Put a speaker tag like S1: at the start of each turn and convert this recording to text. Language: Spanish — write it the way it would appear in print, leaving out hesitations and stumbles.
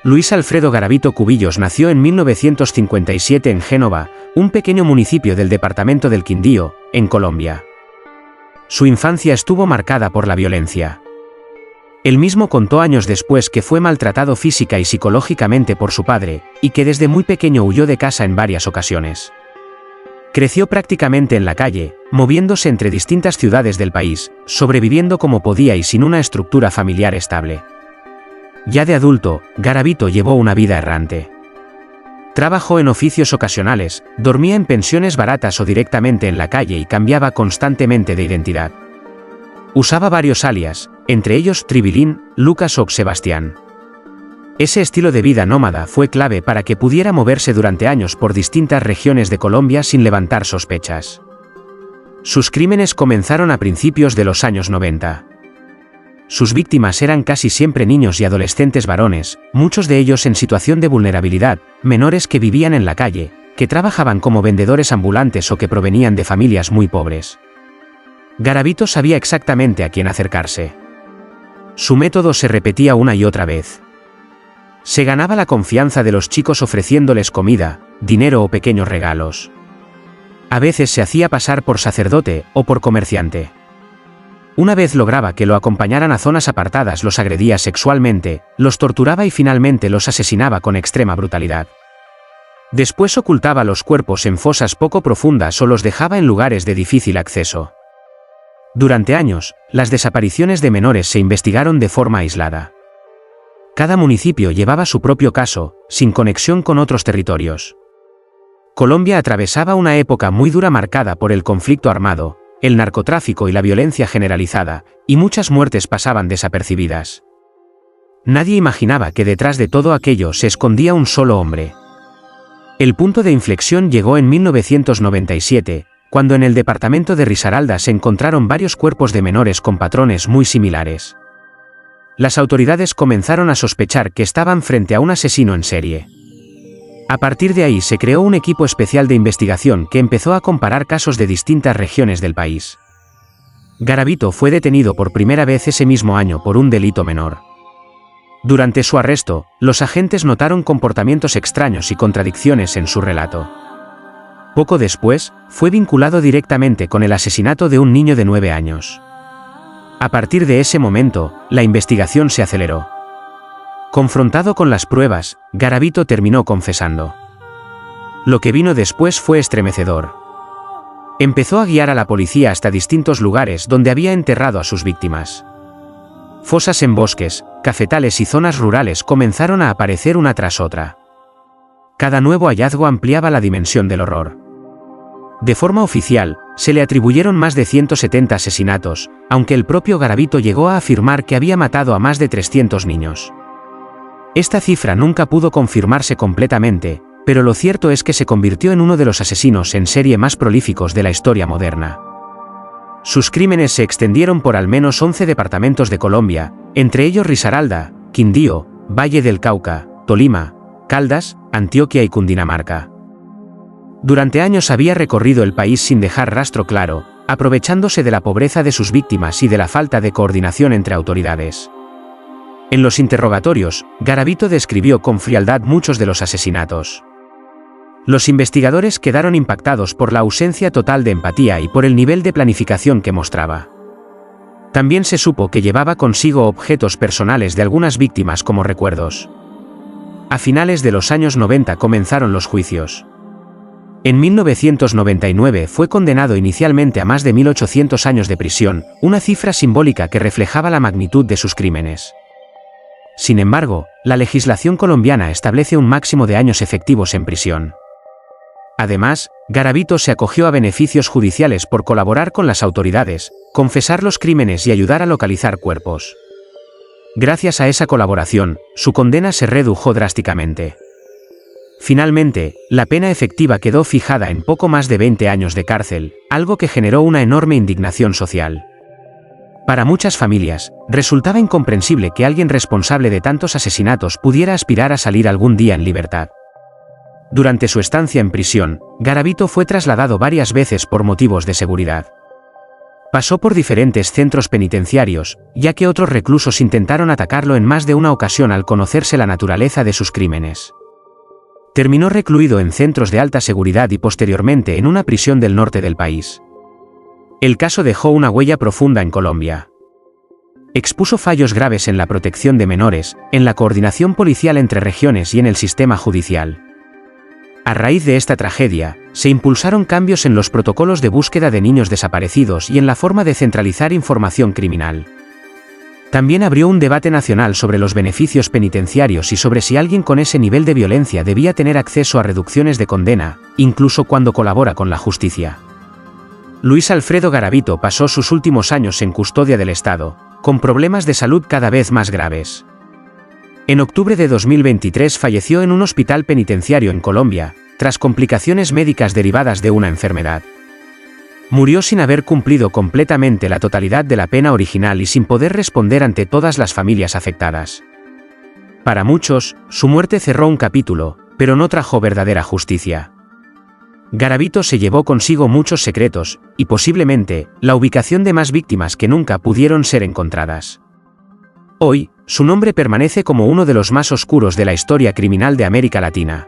S1: Luis Alfredo Garavito Cubillos nació en 1957 en Génova, un pequeño municipio del departamento del Quindío, en Colombia. Su infancia estuvo marcada por la violencia. Él mismo contó años después que fue maltratado física y psicológicamente por su padre, y que desde muy pequeño huyó de casa en varias ocasiones. Creció prácticamente en la calle, moviéndose entre distintas ciudades del país, sobreviviendo como podía y sin una estructura familiar estable. Ya de adulto, Garavito llevó una vida errante. Trabajó en oficios ocasionales, dormía en pensiones baratas o directamente en la calle y cambiaba constantemente de identidad. Usaba varios alias, entre ellos Tribilín, Lucas o Sebastián. Ese estilo de vida nómada fue clave para que pudiera moverse durante años por distintas regiones de Colombia sin levantar sospechas. Sus crímenes comenzaron a principios de los años 90. Sus víctimas eran casi siempre niños y adolescentes varones, muchos de ellos en situación de vulnerabilidad, menores que vivían en la calle, que trabajaban como vendedores ambulantes o que provenían de familias muy pobres. Garavito sabía exactamente a quién acercarse. Su método se repetía una y otra vez. Se ganaba la confianza de los chicos ofreciéndoles comida, dinero o pequeños regalos. A veces se hacía pasar por sacerdote o por comerciante. Una vez lograba que lo acompañaran a zonas apartadas, los agredía sexualmente, los torturaba y finalmente los asesinaba con extrema brutalidad. Después ocultaba los cuerpos en fosas poco profundas o los dejaba en lugares de difícil acceso. Durante años, las desapariciones de menores se investigaron de forma aislada. Cada municipio llevaba su propio caso, sin conexión con otros territorios. Colombia atravesaba una época muy dura marcada por el conflicto armado, el narcotráfico y la violencia generalizada, y muchas muertes pasaban desapercibidas. Nadie imaginaba que detrás de todo aquello se escondía un solo hombre. El punto de inflexión llegó en 1997, cuando en el departamento de Risaralda se encontraron varios cuerpos de menores con patrones muy similares. Las autoridades comenzaron a sospechar que estaban frente a un asesino en serie. A partir de ahí se creó un equipo especial de investigación que empezó a comparar casos de distintas regiones del país. Garavito fue detenido por primera vez ese mismo año por un delito menor. Durante su arresto, los agentes notaron comportamientos extraños y contradicciones en su relato. Poco después, fue vinculado directamente con el asesinato de un niño de 9 años. A partir de ese momento, la investigación se aceleró. Confrontado con las pruebas, Garavito terminó confesando. Lo que vino después fue estremecedor. Empezó a guiar a la policía hasta distintos lugares donde había enterrado a sus víctimas. Fosas en bosques, cafetales y zonas rurales comenzaron a aparecer una tras otra. Cada nuevo hallazgo ampliaba la dimensión del horror. De forma oficial, se le atribuyeron más de 170 asesinatos, aunque el propio Garavito llegó a afirmar que había matado a más de 300 niños. Esta cifra nunca pudo confirmarse completamente, pero lo cierto es que se convirtió en uno de los asesinos en serie más prolíficos de la historia moderna. Sus crímenes se extendieron por al menos 11 departamentos de Colombia, entre ellos Risaralda, Quindío, Valle del Cauca, Tolima, Caldas, Antioquia y Cundinamarca. Durante años había recorrido el país sin dejar rastro claro, aprovechándose de la pobreza de sus víctimas y de la falta de coordinación entre autoridades. En los interrogatorios, Garavito describió con frialdad muchos de los asesinatos. Los investigadores quedaron impactados por la ausencia total de empatía y por el nivel de planificación que mostraba. También se supo que llevaba consigo objetos personales de algunas víctimas como recuerdos. A finales de los años 90 comenzaron los juicios. En 1999 fue condenado inicialmente a más de 1800 años de prisión, una cifra simbólica que reflejaba la magnitud de sus crímenes. Sin embargo, la legislación colombiana establece un máximo de años efectivos en prisión. Además, Garavito se acogió a beneficios judiciales por colaborar con las autoridades, confesar los crímenes y ayudar a localizar cuerpos. Gracias a esa colaboración, su condena se redujo drásticamente. Finalmente, la pena efectiva quedó fijada en poco más de 20 años de cárcel, algo que generó una enorme indignación social. Para muchas familias, resultaba incomprensible que alguien responsable de tantos asesinatos pudiera aspirar a salir algún día en libertad. Durante su estancia en prisión, Garavito fue trasladado varias veces por motivos de seguridad. Pasó por diferentes centros penitenciarios, ya que otros reclusos intentaron atacarlo en más de una ocasión al conocerse la naturaleza de sus crímenes. Terminó recluido en centros de alta seguridad y posteriormente en una prisión del norte del país. El caso dejó una huella profunda en Colombia. Expuso fallos graves en la protección de menores, en la coordinación policial entre regiones y en el sistema judicial. A raíz de esta tragedia, se impulsaron cambios en los protocolos de búsqueda de niños desaparecidos y en la forma de centralizar información criminal. También abrió un debate nacional sobre los beneficios penitenciarios y sobre si alguien con ese nivel de violencia debía tener acceso a reducciones de condena, incluso cuando colabora con la justicia. Luis Alfredo Garavito pasó sus últimos años en custodia del Estado, con problemas de salud cada vez más graves. En octubre de 2023 falleció en un hospital penitenciario en Colombia, tras complicaciones médicas derivadas de una enfermedad. Murió sin haber cumplido completamente la totalidad de la pena original y sin poder responder ante todas las familias afectadas. Para muchos, su muerte cerró un capítulo, pero no trajo verdadera justicia. Garavito se llevó consigo muchos secretos, y posiblemente, la ubicación de más víctimas que nunca pudieron ser encontradas. Hoy, su nombre permanece como uno de los más oscuros de la historia criminal de América Latina.